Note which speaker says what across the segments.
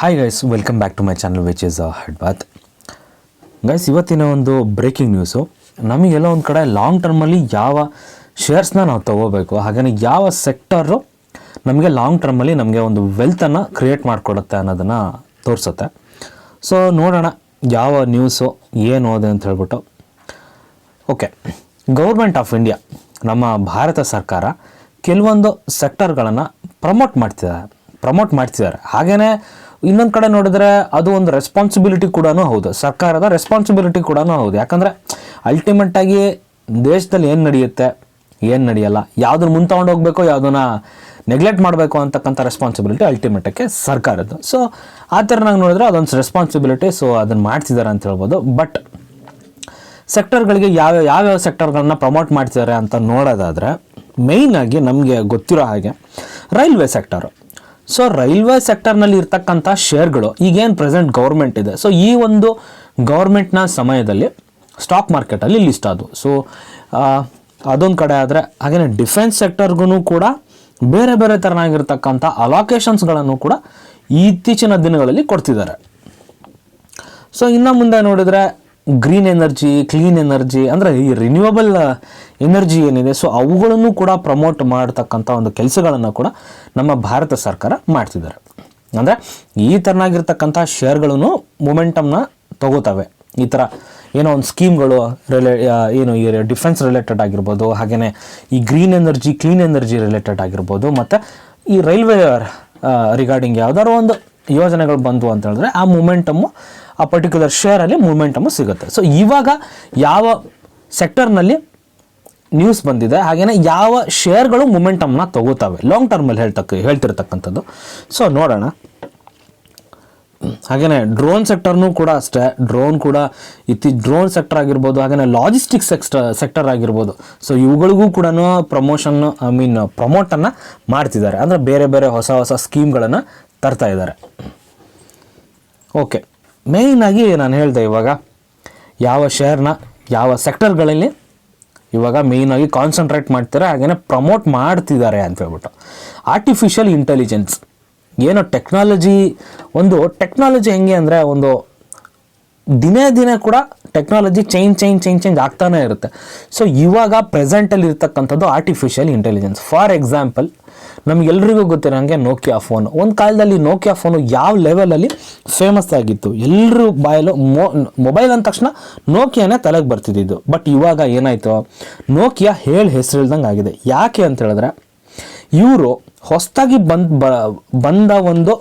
Speaker 1: Hi guys, welcome back to my channel which is head bath. Guys, ಇವತ್ತಿನ ಒಂದು breaking news, ನಮಗೆಲ್ಲ ಒಂದು ಕಡೆ ಲಾಂಗ್ ಟರ್ಮಲ್ಲಿ ಯಾವ ಶೇರ್ಸ್ನ ನಾವು ತೊಗೋಬೇಕು, ಹಾಗೆಯೇ ಯಾವ ಸೆಕ್ಟರು ನಮಗೆ ಲಾಂಗ್ ಟರ್ಮಲ್ಲಿ ನಮಗೆ ಒಂದು ವೆಲ್ತನ್ನು ಕ್ರಿಯೇಟ್ ಮಾಡಿಕೊಡುತ್ತೆ ಅನ್ನೋದನ್ನು ತೋರಿಸುತ್ತೆ. ಸೊ ನೋಡೋಣ ಯಾವ ನ್ಯೂಸು ಏನು ಓದೆ ಅಂತ ಹೇಳ್ಬಿಟ್ಟು. ಓಕೆ, ಗೌರ್ಮೆಂಟ್ ಆಫ್ ಇಂಡಿಯಾ, ನಮ್ಮ ಭಾರತ ಸರ್ಕಾರ ಕೆಲವೊಂದು ಸೆಕ್ಟರ್ಗಳನ್ನು ಪ್ರಮೋಟ್ ಮಾಡ್ತಿದ್ದಾರೆ. ಹಾಗೆಯೇ ಇನ್ನೊಂದು ಕಡೆ ನೋಡಿದ್ರೆ ಅದು ಒಂದು ರೆಸ್ಪಾನ್ಸಿಬಿಲಿಟಿ ಕೂಡ ಹೌದು, ಸರ್ಕಾರದ ರೆಸ್ಪಾನ್ಸಿಬಿಲಿಟಿ ಕೂಡ ಹೌದು. ಯಾಕಂದರೆ ಅಲ್ಟಿಮೇಟಾಗಿ ದೇಶದಲ್ಲಿ ಏನು ನಡೆಯುತ್ತೆ, ಏನು ನಡೆಯಲ್ಲ, ಯಾವುದನ್ನು ಮುಂದೆ ತೊಗೊಂಡು ಹೋಗಬೇಕು, ಯಾವುದನ್ನ ನೆಗ್ಲೆಕ್ಟ್ ಮಾಡಬೇಕು ಅಂತಕ್ಕಂಥ ರೆಸ್ಪಾನ್ಸಿಬಿಲಿಟಿ ಅಲ್ಟಿಮೇಟಕ್ಕೆ ಸರ್ಕಾರದ್ದು. ಸೊ ಆ ಥರನಾಗಿ ನೋಡಿದ್ರೆ ಅದೊಂದು ರೆಸ್ಪಾನ್ಸಿಬಿಲಿಟಿ. ಸೊ ಅದನ್ನು ಮಾಡ್ತಿದ್ದಾರೆ ಅಂತ ಹೇಳ್ಬೋದು. ಬಟ್ ಸೆಕ್ಟರ್ಗಳಿಗೆ ಯಾವ್ಯಾವ ಸೆಕ್ಟರ್ಗಳನ್ನ ಪ್ರಮೋಟ್ ಮಾಡ್ತಿದ್ದಾರೆ ಅಂತ ನೋಡೋದಾದರೆ, ಮೇಯ್ನಾಗಿ ನಮಗೆ ಗೊತ್ತಿರೋ ಹಾಗೆ ರೈಲ್ವೆ ಸೆಕ್ಟರು. ಸೊ ರೈಲ್ವೆ ಸೆಕ್ಟರ್ನಲ್ಲಿ ಇರ್ತಕ್ಕಂಥ ಶೇರ್ಗಳು ಈಗೇನು ಪ್ರೆಸೆಂಟ್ ಗೌರ್ಮೆಂಟ್ ಇದೆ, ಸೊ ಈ ಒಂದು ಗೌರ್ಮೆಂಟ್ನ ಸಮಯದಲ್ಲಿ ಸ್ಟಾಕ್ ಮಾರ್ಕೆಟಲ್ಲಿ ಲಿಸ್ಟ್ ಆದವು. ಸೊ ಅದೊಂದು ಕಡೆ ಆದರೆ, ಹಾಗೆಯೇ ಡಿಫೆನ್ಸ್ ಸೆಕ್ಟರ್ಗೂ ಕೂಡ ಬೇರೆ ಬೇರೆ ಥರನಾಗಿರ್ತಕ್ಕಂಥ ಅಲೋಕೇಶನ್ಸ್ಗಳನ್ನು ಕೂಡ ಇತ್ತೀಚಿನ ದಿನಗಳಲ್ಲಿ ಕೊಡ್ತಿದ್ದಾರೆ. ಸೊ ಇನ್ನು ಮುಂದೆ ನೋಡಿದರೆ ಗ್ರೀನ್ ಎನರ್ಜಿ, ಕ್ಲೀನ್ ಎನರ್ಜಿ, ಅಂದರೆ ಈ ರಿನ್ಯೂವಬಲ್ ಎನರ್ಜಿ ಏನಿದೆ, ಸೊ ಅವುಗಳನ್ನು ಕೂಡ ಪ್ರಮೋಟ್ ಮಾಡ್ತಕ್ಕಂಥ ಒಂದು ಕೆಲಸಗಳನ್ನು ಕೂಡ ನಮ್ಮ ಭಾರತ ಸರ್ಕಾರ ಮಾಡ್ತಿದ್ದಾರೆ. ಅಂದರೆ ಈ ಥರನಾಗಿರ್ತಕ್ಕಂಥ ಶೇರ್ಗಳನ್ನು ಮೊಮೆಂಟಮ್ನ ತಗೋತವೆ. ಈ ಥರ ಏನೋ ಒಂದು ಸ್ಕೀಮ್ಗಳು ಏನು ಈ ಡಿಫೆನ್ಸ್ ರಿಲೇಟೆಡ್ ಆಗಿರ್ಬೋದು, ಹಾಗೆಯೇ ಈ green energy, clean energy related ಆಗಿರ್ಬೋದು, ಮತ್ತು ಈ ರೈಲ್ವೆ ರಿಗಾರ್ಡಿಂಗ್ ಯಾವ್ದಾದ್ರು ಒಂದು ಯೋಜನೆಗಳು ಬಂದು ಅಂತ ಹೇಳಿದ್ರೆ ಆ ಮೂಮೆಂಟಮ್ಮು, ಆ ಪರ್ಟಿಕ್ಯುಲರ್ ಶೇರಲ್ಲಿ ಮೂಮೆಂಟಮ್ಮು ಸಿಗುತ್ತೆ. ಸೊ ಇವಾಗ ಯಾವ ಸೆಕ್ಟರ್ನಲ್ಲಿ ನ್ಯೂಸ್ ಬಂದಿದೆ, ಹಾಗೆಯೇ ಯಾವ ಶೇರ್ಗಳು ಮೂಮೆಂಟಮ್ನ ತಗೋತವೆ ಲಾಂಗ್ ಟರ್ಮಲ್ಲಿ ಹೇಳ್ತಿರ್ತಕ್ಕಂಥದ್ದು. ಸೊ ನೋಡೋಣ. ಹಾಗೆಯೇ ಡ್ರೋನ್ ಸೆಕ್ಟರ್ನೂ ಕೂಡ ಅಷ್ಟೇ. ಡ್ರೋನ್ ಸೆಕ್ಟರ್ ಆಗಿರ್ಬೋದು, ಹಾಗೆಯೇ ಲಾಜಿಸ್ಟಿಕ್ಸ್ ಸೆಕ್ಟರ್ ಆಗಿರ್ಬೋದು. ಸೊ ಇವುಗಳಿಗೂ ಕೂಡ ಪ್ರಮೋಟನ್ನು ಮಾಡ್ತಿದ್ದಾರೆ. ಅಂದರೆ ಬೇರೆ ಬೇರೆ ಹೊಸ ಸ್ಕೀಮ್ಗಳನ್ನು ತರ್ತಾ ಇದ್ದಾರೆ. ಓಕೆ, ಮೇಯ್ನಾಗಿ ನಾನು ಹೇಳಿದೆ ಇವಾಗ ಯಾವ ಶೇರ್ನ ಯಾವ ಸೆಕ್ಟರ್ಗಳಲ್ಲಿ ಇವಾಗ ಮೇಯ್ನಾಗಿ ಕಾನ್ಸಂಟ್ರೇಟ್ ಮಾಡ್ತಾರೆ, ಹಾಗೆಯೇ ಪ್ರಮೋಟ್ ಮಾಡ್ತಿದ್ದಾರೆ ಅಂತ ಹೇಳ್ಬಿಟ್ಟು. ಆರ್ಟಿಫಿಷಿಯಲ್ ಇಂಟೆಲಿಜೆನ್ಸ್ ಏನೋ ಟೆಕ್ನಾಲಜಿ ಹೆಂಗೆ ಅಂದರೆ, ಒಂದು ದಿನೇ ಕೂಡ ಟೆಕ್ನಾಲಜಿ ಚೇಂಜ್ ಆಗ್ತಾನೆ ಇರುತ್ತೆ. ಸೊ ಇವಾಗ ಪ್ರೆಸೆಂಟಲ್ಲಿ ಇರ್ತಕ್ಕಂಥದ್ದು ಆರ್ಟಿಫಿಷಿಯಲ್ ಇಂಟೆಲಿಜೆನ್ಸ್. ಫಾರ್ ಎಕ್ಸಾಂಪಲ್, ನಮಗೆಲ್ಲರಿಗೂ ಗೊತ್ತಿರೋಂಗೆ ನೋಕಿಯಾ ಫೋನು. ಒಂದು ಕಾಲದಲ್ಲಿ ನೋಕಿಯಾ ಫೋನು ಯಾವ ಲೆವೆಲಲ್ಲಿ ಫೇಮಸ್ ಆಗಿತ್ತು, ಎಲ್ಲರೂ ಬಾಯಲ್ಲೂ ಮೊಬೈಲ್ ಅಂದ ತಕ್ಷಣ ನೋಕಿಯಾನೇ ತಲೆಗೆ ಬರ್ತಿದ್ದು. ಬಟ್ ಇವಾಗ ಏನಾಯಿತು, ನೋಕಿಯಾ ಹೆಸರಿಲ್ದಂಗೆ ಆಗಿದೆ. ಯಾಕೆ ಅಂತ ಹೇಳಿದ್ರೆ, ಇವರು ಹೊಸದಾಗಿ ಬಂದ ಒಂದು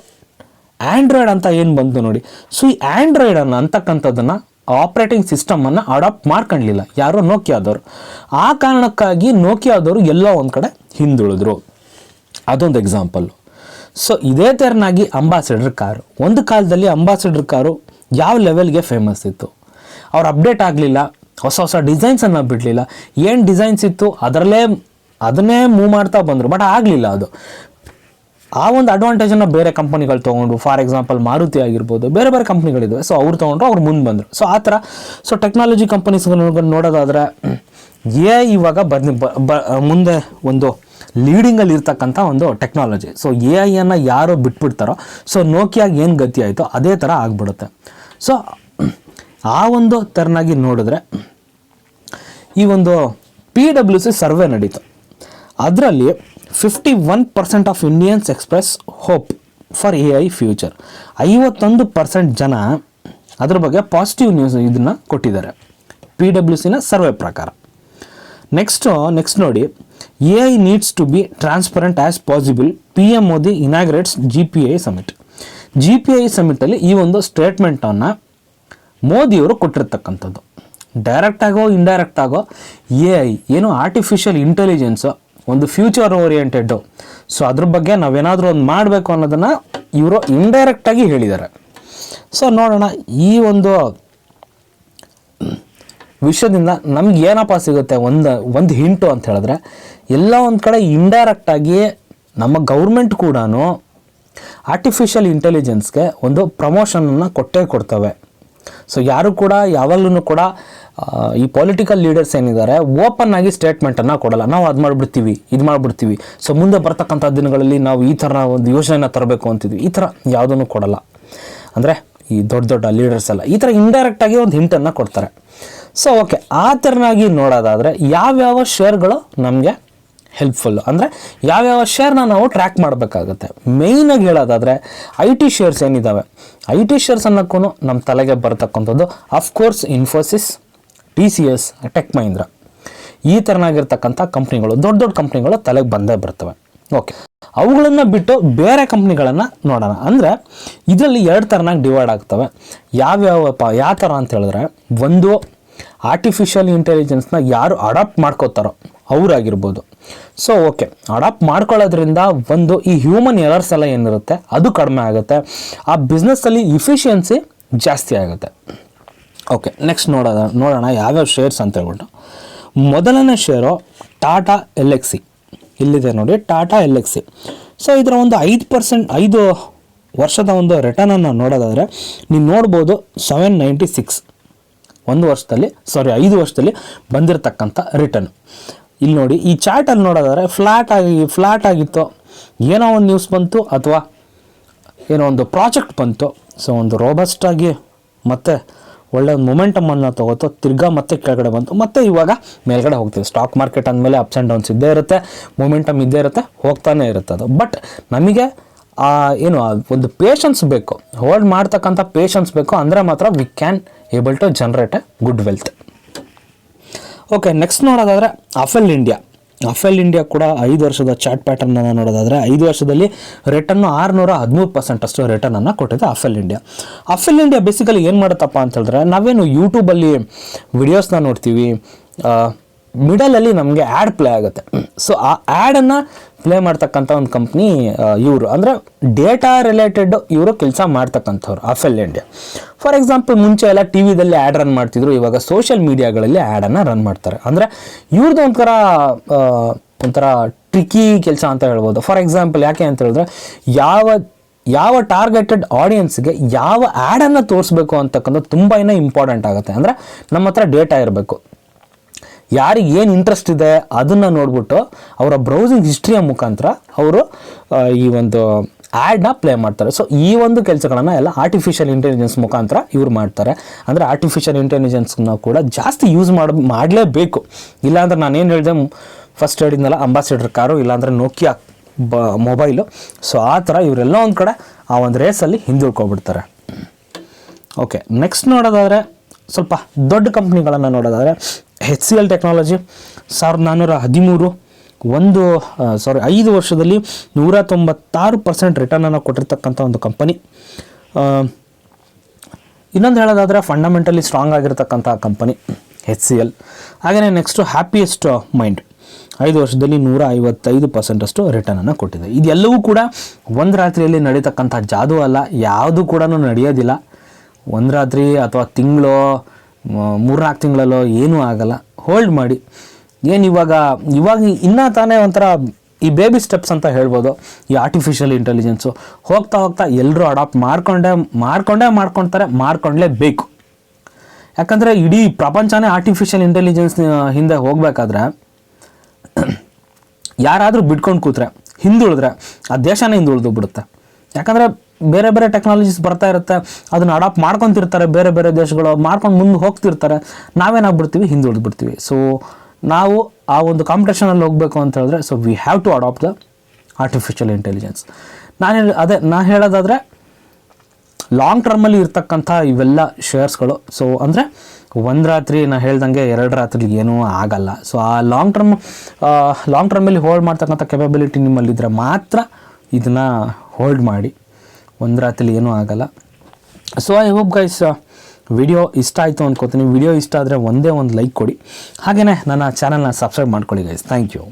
Speaker 1: ಆ್ಯಂಡ್ರಾಯ್ಡ್ ಅಂತ ಏನು ಬಂತು ನೋಡಿ. ಸೊ ಈ ಆ್ಯಂಡ್ರಾಯ್ಡನ್ನು ಅಂತಕ್ಕಂಥದ್ದನ್ನು ಆಪ್ರೇಟಿಂಗ್ ಸಿಸ್ಟಮನ್ನು ಅಡಾಪ್ಟ್ ಮಾಡ್ಕೊಳ್ಳಲಿಲ್ಲ ಯಾರೋ ನೋಕಿಯಾದವರು. ಆ ಕಾರಣಕ್ಕಾಗಿ ನೋಕಿಯಾದವರು ಎಲ್ಲೋ ಒಂದು ಕಡೆ ಹಿಂದುಳಿದ್ರು. ಅದೊಂದು ಎಕ್ಸಾಂಪಲ್ಲು. ಸೊ ಇದೇ ಥರನಾಗಿ ಅಂಬಾಸಿಡರ್ ಕಾರು, ಒಂದು ಕಾಲದಲ್ಲಿ ಅಂಬಾಸಿಡರ್ ಕಾರು ಯಾವ ಲೆವೆಲ್ಗೆ ಫೇಮಸ್ ಇತ್ತು. ಅವ್ರು ಅಪ್ಡೇಟ್ ಆಗಲಿಲ್ಲ, ಹೊಸ ಡಿಸೈನ್ಸನ್ನು ಬಿಡಲಿಲ್ಲ. ಏನು ಡಿಸೈನ್ಸ್ ಇತ್ತು ಅದನ್ನೇ ಮೂವ್ ಮಾಡ್ತಾ ಬಂದರು. ಬಟ್ ಆಗಲಿಲ್ಲ ಅದು. ಆ ಒಂದು ಅಡ್ವಾಂಟೇಜನ್ನು ಬೇರೆ ಕಂಪನಿಗಳು ತೊಗೊಂಡು, ಫಾರ್ ಎಕ್ಸಾಂಪಲ್ ಮಾರುತಿ ಆಗಿರ್ಬೋದು, ಬೇರೆ ಬೇರೆ ಕಂಪ್ನಿಗಳಿವೆ. ಸೊ ಅವ್ರು ತೊಗೊಂಡ್ರು, ಅವ್ರು ಮುಂದೆ ಬಂದರು. ಸೊ ಆ ಥರ ಟೆಕ್ನಾಲಜಿ ಕಂಪನೀಸ್ಗಳು ನೋಡೋದಾದರೆ ಇವಾಗ ಮುಂದೆ ಒಂದು ಲೀಡಿಂಗಲ್ಲಿ ಇರ್ತಕ್ಕಂಥ ಒಂದು ಟೆಕ್ನಾಲಜಿ. ಸೊ ಐಯನ್ನು ಯಾರು ಬಿಟ್ಬಿಡ್ತಾರೋ, ಸೊ ನೋಕಿಯಾಗಿ ಏನು ಗತಿ ಆಯಿತೋ ಅದೇ ಥರ ಆಗಿಬಿಡುತ್ತೆ. ಸೊ ಆ ಒಂದು ಥರನಾಗಿ ನೋಡಿದ್ರೆ, ಈ ಒಂದು PwC ಸರ್ವೆ ನಡೀತು. ಅದರಲ್ಲಿ 51% of Indians express hope for AI future. 51% ಜನ ಅದ್ರ ಬಗ್ಗೆ ಪಾಸಿಟಿವ್ ನ್ಯೂಸ್ ಇದನ್ನು ಕೊಟ್ಟಿದ್ದಾರೆ PwCನ ಸರ್ವೆ ಪ್ರಕಾರ. ನೆಕ್ಸ್ಟ್ ನೋಡಿ, AI needs to be transparent as possible. PM Modi inaugurates GPI summit. GPI ಸಮಿಟಲ್ಲಿ ಈ ಒಂದು ಸ್ಟೇಟ್ಮೆಂಟನ್ನು ಮೋದಿಯವರು ಕೊಟ್ಟಿರ್ತಕ್ಕಂಥದ್ದು. ಡೈರೆಕ್ಟಾಗೋ ಇಂಡೈರೆಕ್ಟಾಗೋ AI ಏನು ಆರ್ಟಿಫಿಷಿಯಲ್ ಇಂಟೆಲಿಜೆನ್ಸು ಒಂದು ಫ್ಯೂಚರ್ ಓರಿಯೆಂಟೆಡ್ಡು. ಸೊ ಅದ್ರ ಬಗ್ಗೆ ನಾವೇನಾದರೂ ಒಂದು ಮಾಡಬೇಕು ಅನ್ನೋದನ್ನು ಇವರು ಇಂಡೈರೆಕ್ಟಾಗಿ ಹೇಳಿದ್ದಾರೆ. ಸೊ ನೋಡೋಣ, ಈ ಒಂದು ವಿಷಯದಿಂದ ನಮ್ಗೆ ಏನಪ್ಪ ಸಿಗುತ್ತೆ, ಒಂದು ಹಿಂಟು ಅಂತ ಹೇಳಿದ್ರೆ, ಎಲ್ಲ ಒಂದು ಕಡೆ ಇಂಡೈರೆಕ್ಟಾಗಿ ನಮ್ಮ ಗೌರ್ಮೆಂಟ್ ಕೂಡ ಆರ್ಟಿಫಿಷಿಯಲ್ ಇಂಟೆಲಿಜೆನ್ಸ್ಗೆ ಒಂದು ಪ್ರಮೋಷನನ್ನು ಕೊಡ್ತವೆ. ಸೊ ಯಾರು ಕೂಡ ಯಾವಾಗಲೂ ಕೂಡ ಈ ಪೊಲಿಟಿಕಲ್ ಲೀಡರ್ಸ್ ಏನಿದ್ದಾರೆ ಓಪನ್ ಆಗಿ ಸ್ಟೇಟ್ಮೆಂಟನ್ನು ಕೊಡಲ್ಲ. ನಾವು ಅದು ಮಾಡಿಬಿಡ್ತೀವಿ, ಇದು ಮಾಡಿಬಿಡ್ತೀವಿ, ಸೊ ಮುಂದೆ ಬರ್ತಕ್ಕಂಥ ದಿನಗಳಲ್ಲಿ ನಾವು ಈ ಥರ ಒಂದು ಯೋಜನೆಯನ್ನು ತರಬೇಕು ಅಂತಿದ್ವಿ, ಈ ಥರ ಯಾವುದನ್ನು ಕೊಡಲ್ಲ. ಅಂದರೆ ಈ ದೊಡ್ಡ ದೊಡ್ಡ ಲೀಡರ್ಸ್ ಎಲ್ಲ ಈ ಥರ ಇಂಡೈರೆಕ್ಟಾಗಿ ಒಂದು ಹಿಂಟನ್ನು ಕೊಡ್ತಾರೆ. ಸೊ ಓಕೆ, ಆ ಥರನಾಗಿ ನೋಡೋದಾದರೆ ಯಾವ್ಯಾವ ಶೇರ್ಗಳು ನಮಗೆ ಹೆಲ್ಪ್ಫುಲ್ಲು, ಅಂದರೆ ಯಾವ್ಯಾವ ಶೇರ್ನ ನಾವು ಟ್ರ್ಯಾಕ್ ಮಾಡಬೇಕಾಗುತ್ತೆ. ಮೇಯ್ನಾಗಿ ಹೇಳೋದಾದರೆ IT ಶೇರ್ಸ್ ಏನಿದ್ದಾವೆ, IT ಶೇರ್ಸ್ ಅನ್ನೋಕ್ಕೂ ನಮ್ಮ ತಲೆಗೆ ಬರ್ತಕ್ಕಂಥದ್ದು of course Infosys, TCS, tech Mahindra, ಈ ಥರನಾಗಿರ್ತಕ್ಕಂಥ ಕಂಪ್ನಿಗಳು, ದೊಡ್ಡ ದೊಡ್ಡ ಕಂಪ್ನಿಗಳು ತಲೆಗೆ ಬಂದೇ ಬರ್ತವೆ. ಓಕೆ, ಅವುಗಳನ್ನು ಬಿಟ್ಟು ಬೇರೆ ಕಂಪ್ನಿಗಳನ್ನು ನೋಡೋಣ. ಅಂದರೆ ಇದರಲ್ಲಿ 2 ಥರನಾಗಿ ಡಿವೈಡ್ ಆಗ್ತವೆ. ಯಾವ ಥರ ಅಂತ ಹೇಳಿದ್ರೆ, ಒಂದು ಆರ್ಟಿಫಿಷಿಯಲ್ ಇಂಟೆಲಿಜೆನ್ಸ್ನ ಯಾರು ಅಡಾಪ್ಟ್ ಮಾಡ್ಕೋತಾರೋ ಅವರಾಗಿರ್ಬೋದು. ಸೊ ಓಕೆ, ಅಡಾಪ್ಟ್ ಮಾಡ್ಕೊಳ್ಳೋದ್ರಿಂದ ಒಂದು ಈ ಹ್ಯೂಮನ್ ಎರರ್ಸ್ ಎಲ್ಲ ಏನಿರುತ್ತೆ ಅದು ಕಡಿಮೆ ಆಗುತ್ತೆ, ಆ ಬಿಸ್ನೆಸ್ಸಲ್ಲಿ ಇಫಿಷಿಯನ್ಸಿ ಜಾಸ್ತಿ ಆಗುತ್ತೆ. ಓಕೆ, ನೆಕ್ಸ್ಟ್ ನೋಡೋಣ ಯಾವ್ಯಾವ ಶೇರ್ಸ್ ಅಂತ ಹೇಳ್ಬಿಟ್ಟು. ಮೊದಲನೇ ಶೇರು ಟಾಟಾ LXC, ಇಲ್ಲಿದೆ ನೋಡಿ ಟಾಟಾ LXC. ಸೊ ಇದರ ಒಂದು 5 ವರ್ಷದ ಒಂದು ರಿಟರ್ನನ್ನು ನೋಡೋದಾದರೆ ನೀವು ನೋಡ್ಬೋದು 796 5 ವರ್ಷದಲ್ಲಿ ಬಂದಿರತಕ್ಕಂಥ ರಿಟರ್ನ್. ಇಲ್ಲಿ ನೋಡಿ ಈ ಚಾರ್ಟಲ್ಲಿ ನೋಡೋದಾದರೆ ಫ್ಲ್ಯಾಟ್ ಆಗಿತ್ತು, ಏನೋ ಒಂದು ನ್ಯೂಸ್ ಬಂತು ಅಥವಾ ಏನೋ ಒಂದು ಪ್ರಾಜೆಕ್ಟ್ ಬಂತು, ಸೊ ಒಂದು ರೋಬಸ್ಟಾಗಿ ಮತ್ತೆ ಒಳ್ಳೆ ಒಂದು ಮೊಮೆಂಟಮನ್ನು ತೊಗೋತು, ತಿರ್ಗಾ ಮತ್ತೆ ಕೆಳಗಡೆ ಬಂತು, ಮತ್ತೆ ಇವಾಗ ಮೇಲ್ಗಡೆ ಹೋಗ್ತೀವಿ. ಸ್ಟಾಕ್ ಮಾರ್ಕೆಟ್ ಅಂದಮೇಲೆ ಅಪ್ಸ್ ಆ್ಯಂಡ್ ಡೌನ್ಸ್ ಇದ್ದೇ ಇರುತ್ತೆ, ಮೊಮೆಂಟಮ್ ಇದ್ದೇ ಇರುತ್ತೆ, ಹೋಗ್ತಾನೆ ಇರುತ್ತೆ ಅದು. ಬಟ್ ನಮಗೆ ಒಂದು ಪೇಷನ್ಸ್ ಬೇಕು, ಹೋಲ್ಡ್ ಮಾಡ್ತಕ್ಕಂಥ ಪೇಷನ್ಸ್ ಬೇಕು, ಅಂದರೆ ಮಾತ್ರ we can able to generate a good wealth. Okay, next ನೋಡೋದಾದರೆ ಅಫೆಲ್ ಇಂಡಿಯಾ ಕೂಡ 5 ವರ್ಷದ ಚಾರ್ಟ್ ಪ್ಯಾಟರ್ನನ್ನು ನೋಡೋದಾದರೆ 5 ವರ್ಷದಲ್ಲಿ ರಿಟರ್ನು 613% ಅಷ್ಟು ರಿಟರ್ನನ್ನು ಕೊಟ್ಟಿದೆ ಅಫೆಲ್ ಇಂಡಿಯಾ. ಬೇಸಿಕಲಿ ಏನು ಮಾಡುತ್ತಪ್ಪ ಅಂತ ಹೇಳಿದ್ರೆ, ನಾವೇನು ಯೂಟ್ಯೂಬಲ್ಲಿ ವಿಡಿಯೋಸ್ನ ನೋಡ್ತೀವಿ, ಮಿಡಲಲ್ಲಿ ನಮಗೆ ಆ್ಯಡ್ ಪ್ಲೇ ಆಗುತ್ತೆ. ಸೊ ಆ ಆ್ಯಡನ್ನು ಪ್ಲೇ ಮಾಡ್ತಕ್ಕಂಥ ಒಂದು ಕಂಪ್ನಿ ಇವರು, ಅಂದರೆ ಡೇಟಾ ರಿಲೇಟೆಡ್ ಇವರು ಕೆಲಸ ಮಾಡ್ತಕ್ಕಂಥವ್ರು ಅಫೆಲ್ ಇಂಡಿಯಾ. ಫಾರ್ ಎಕ್ಸಾಂಪಲ್, ಮುಂಚೆ ಎಲ್ಲ ಟಿ ವಿದಲ್ಲಿ ಆ್ಯಡ್ ರನ್ ಮಾಡ್ತಿದ್ರು, ಇವಾಗ ಸೋಷಿಯಲ್ ಮೀಡಿಯಾಗಳಲ್ಲಿ ಆ್ಯಡನ್ನು ರನ್ ಮಾಡ್ತಾರೆ. ಅಂದರೆ ಇವ್ರದ್ದು ಒಂಥರ ಟ್ರಿಕಿ ಕೆಲಸ ಅಂತ ಹೇಳ್ಬೋದು. ಫಾರ್ ಎಕ್ಸಾಂಪಲ್, ಯಾಕೆ ಅಂತ ಹೇಳಿದ್ರೆ, ಯಾವ ಟಾರ್ಗೆಟೆಡ್ ಆಡಿಯನ್ಸ್ಗೆ ಯಾವ ಆ್ಯಡನ್ನು ತೋರಿಸ್ಬೇಕು ಅಂತಕ್ಕಂಥದ್ದು ತುಂಬಾ ಇಂಪಾರ್ಟೆಂಟ್ ಆಗುತ್ತೆ. ಅಂದರೆ ನಮ್ಮ ಹತ್ರ ಡೇಟಾ ಇರಬೇಕು, ಯಾರಿಗೆ ಏನು ಇಂಟ್ರೆಸ್ಟ್ ಇದೆ ಅದನ್ನು ನೋಡ್ಬಿಟ್ಟು ಅವರ ಬ್ರೌಸಿಂಗ್ ಹಿಸ್ಟ್ರಿಯ ಮುಖಾಂತರ ಅವರು ಈ ಒಂದು ಆ್ಯಡ್ನ ಪ್ಲೇ ಮಾಡ್ತಾರೆ. ಸೊ ಈ ಒಂದು ಕೆಲಸಗಳನ್ನು ಎಲ್ಲ ಆರ್ಟಿಫಿಷಿಯಲ್ ಇಂಟೆಲಿಜೆನ್ಸ್ ಮುಖಾಂತರ ಇವ್ರು ಮಾಡ್ತಾರೆ. ಅಂದರೆ ಆರ್ಟಿಫಿಷಿಯಲ್ ಇಂಟೆಲಿಜೆನ್ಸ್ನ ಕೂಡ ಜಾಸ್ತಿ ಯೂಸ್ ಮಾಡಲೇಬೇಕು. ಇಲ್ಲಾಂದ್ರೆ ನಾನೇನು ಹೇಳಿದೆ ಫಸ್ಟ್ ಹೇಳಿದ್ನಲ್ಲ, ಅಂಬಾಸಿಡರ್ ಕಾರು, ಇಲ್ಲಾಂದರೆ ನೋಕಿಯಾ ಮೊಬೈಲು. ಸೊ ಆ ಥರ ಇವರೆಲ್ಲ ಒಂದು ಕಡೆ ಆ ಒಂದು ರೇಸಲ್ಲಿ ಹಿಂದುಳ್ಕೊಬಿಡ್ತಾರೆ. ಓಕೆ, ನೆಕ್ಸ್ಟ್ ನೋಡೋದಾದರೆ ಸ್ವಲ್ಪ ದೊಡ್ಡ ಕಂಪ್ನಿಗಳನ್ನು ನೋಡೋದಾದರೆ HCL ಟೆಕ್ನಾಲಜಿ 1413 5 ವರ್ಷದಲ್ಲಿ 196% ರಿಟರ್ನನ್ನು ಕೊಟ್ಟಿರ್ತಕ್ಕಂಥ ಒಂದು ಕಂಪನಿ. ಇನ್ನೊಂದು ಹೇಳೋದಾದರೆ ಫಂಡಮೆಂಟಲಿ ಸ್ಟ್ರಾಂಗ್ ಆಗಿರ್ತಕ್ಕಂಥ ಕಂಪನಿ HCL. ಹಾಗೆಯೇ ನೆಕ್ಸ್ಟು ಹ್ಯಾಪಿಯೆಸ್ಟ್ ಮೈಂಡ್ 5 ವರ್ಷದಲ್ಲಿ 155% ಅಷ್ಟು ರಿಟರ್ನನ್ನು ಕೊಟ್ಟಿದೆ. ಇದೆಲ್ಲವೂ ಕೂಡ ಒಂದು ರಾತ್ರಿಯಲ್ಲಿ ನಡೀತಕ್ಕಂಥ ಜಾದು ಅಲ್ಲ, ಯಾವುದು ಕೂಡ ನಡೆಯೋದಿಲ್ಲ. ಒಂದು ರಾತ್ರಿ ಅಥವಾ ತಿಂಗಳು 3-4 ತಿಂಗಳಲ್ಲೋ ಏನೂ ಆಗಲ್ಲ. ಹೋಲ್ಡ್ ಮಾಡಿ. ಏನು ಇವಾಗ ಇನ್ನೂ ತಾನೇ ಒಂಥರ ಈ ಬೇಬಿ ಸ್ಟೆಪ್ಸ್ ಅಂತ ಹೇಳ್ಬೋದು. ಈ ಆರ್ಟಿಫಿಷಿಯಲ್ ಇಂಟೆಲಿಜೆನ್ಸು ಹೋಗ್ತಾ ಎಲ್ಲರೂ ಅಡಾಪ್ಟ್ ಮಾಡ್ಕೊಂಡಲೇಬೇಕು. ಯಾಕಂದರೆ ಇಡೀ ಪ್ರಪಂಚನೇ ಆರ್ಟಿಫಿಷಿಯಲ್ ಇಂಟೆಲಿಜೆನ್ಸ್ ಹಿಂದೆ ಹೋಗಬೇಕಾದ್ರೆ ಯಾರಾದರೂ ಬಿಟ್ಕೊಂಡು ಕೂತ್ರೆ, ಹಿಂದುಳಿದ್ರೆ ಆ ದೇಶನೇ ಹಿಂದುಳಿದು ಬಿಡುತ್ತೆ. ಯಾಕಂದರೆ ಬೇರೆ ಬೇರೆ ಟೆಕ್ನಾಲಜೀಸ್ ಬರ್ತಾ ಇರುತ್ತೆ, ಅದನ್ನು ಅಡಾಪ್ಟ್ ಮಾಡ್ಕೊತಿರ್ತಾರೆ, ಬೇರೆ ದೇಶಗಳು ಮಾಡ್ಕೊಂಡು ಮುಂದೆ ಹೋಗ್ತಿರ್ತಾರೆ, ನಾವೇನಾಗ್ಬಿಡ್ತೀವಿ, ಹಿಂದುಳಿದ್ಬಿಡ್ತೀವಿ. ಸೊ ನಾವು ಆ ಒಂದು ಕಾಂಪಿಟೇಷನಲ್ಲಿ ಹೋಗಬೇಕು ಅಂತ ಹೇಳಿದ್ರೆ, so we have to adapt the artificial intelligence. ನಾನು ಹೇಳೋದಾದರೆ ಲಾಂಗ್ ಟರ್ಮಲ್ಲಿ ಇರ್ತಕ್ಕಂಥ ಇವೆಲ್ಲ ಶೇರ್ಸ್ಗಳು. ಸೊ ಅಂದರೆ ಒಂದು ರಾತ್ರಿ ನಾನು ಹೇಳ್ದಂಗೆ 2 ರಾತ್ರಿ ಏನೂ ಆಗಲ್ಲ. ಸೊ ಆ ಲಾಂಗ್ ಟರ್ಮಲ್ಲಿ ಹೋಲ್ಡ್ ಮಾಡ್ತಕ್ಕಂಥ ಕೆಪಬಿಲಿಟಿ ನಿಮ್ಮಲ್ಲಿದ್ದರೆ ಮಾತ್ರ ಇದನ್ನು ಹೋಲ್ಡ್ ಮಾಡಿ. ಒಂದು ರಾತ್ರಿ ಏನೂ ಆಗಲ್ಲ. So I hope guys video ಇಷ್ಟ ಆಯಿತು ಅಂದ್ಕೋತೀನಿ. ವಿಡಿಯೋ ಇಷ್ಟ ಆದರೆ ಒಂದೇ ಒಂದು ಲೈಕ್ ಕೊಡಿ, ಹಾಗೆಯೇ ನನ್ನ ಚಾನಲ್ನ ಸಬ್ಸ್ಕ್ರೈಬ್ ಮಾಡ್ಕೊಳ್ಳಿ ಗೈಸ್. Thank you.